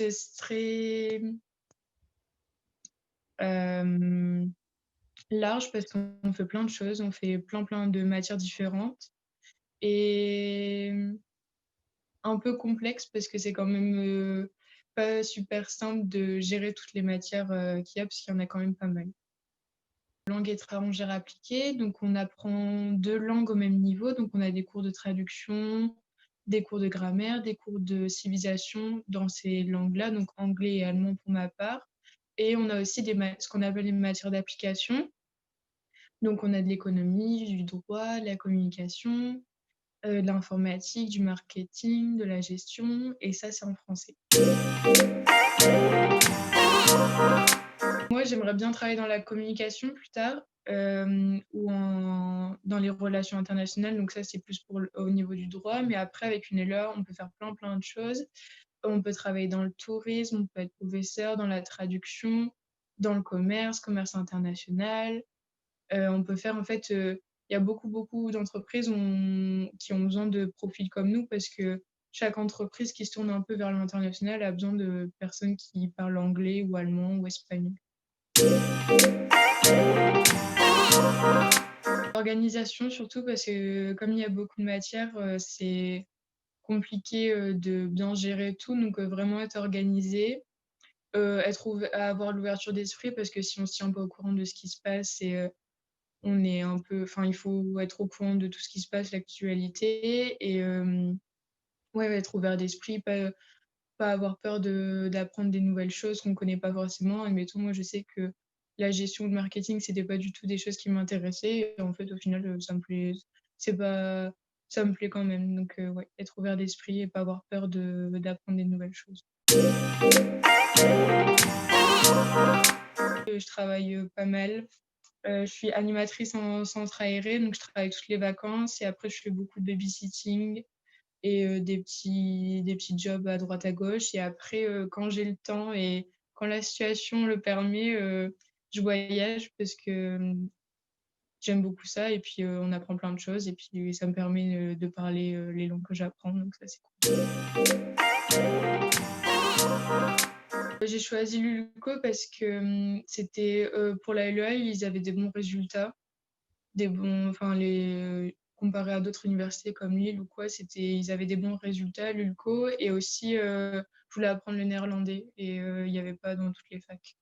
c'est très, hem, large parce qu'on fait plein de choses, on fait plein de matières différentes et un peu complexe parce que c'est quand même, pas super simple de gérer toutes les matières, qu'il y a, parce qu'il y en a quand même pas mal. Langue étrangère appliquée, donc on apprend 2 langues au même niveau, donc on a des cours de traduction, des cours de grammaire, des cours de civilisation dans ces langues-là, donc anglais et allemand pour ma part, et on a aussi ce qu'on appelle les matières d'application. Donc on a de l'économie, du droit, de la communication, de l'informatique, du marketing, de la gestion, et ça, c'est en français. Moi, j'aimerais bien travailler dans la communication plus tard, ou dans les relations internationales, donc ça, c'est plus pour au niveau du droit, mais après avec une LEA, on peut faire plein de choses. On peut travailler dans le tourisme, on peut être professeur, dans la traduction, dans le commerce international. On peut faire en fait, il y a beaucoup d'entreprises qui ont besoin de profils comme nous parce que chaque entreprise qui se tourne un peu vers l'international a besoin de personnes qui parlent anglais ou allemand ou espagnol. Organisation surtout parce que comme il y a beaucoup de matières, c'est compliqué, de bien gérer tout, donc vraiment être organisé, être ouv avoir l'ouverture d'esprit parce que si on se tient pas au courant de ce qui se passe, on est un peu, enfin, il faut être au courant de tout ce qui se passe, l'actualité, et ouais, ouais, être ouvert d'esprit, pas avoir peur d'apprendre des nouvelles choses qu'on connaît pas forcément. Admettons, moi, je sais que la gestion, le marketing, c'était pas du tout des choses qui m'intéressaient, et en fait, au final, c'est pas ça me plaît quand même, donc ouais, être ouvert d'esprit et pas avoir peur d'apprendre des nouvelles choses. Je travaille, pas mal. Je suis animatrice en centre aéré, donc je travaille toutes les vacances, et après je fais beaucoup de babysitting et des petits jobs à droite à gauche, et après, quand j'ai le temps et quand la situation le permet, je voyage parce que, j'aime beaucoup ça, et puis, on apprend plein de choses, et puis ça me permet, de parler, les langues que j'apprends, donc ça, c'est cool. J'ai choisi l'ULCO parce que, c'était, pour la LEA, ils avaient des bons résultats. Enfin comparé à d'autres universités comme Lille ou quoi, ils avaient des bons résultats, l'ULCO, et aussi, je voulais apprendre le néerlandais, et il y avait pas dans toutes les facs.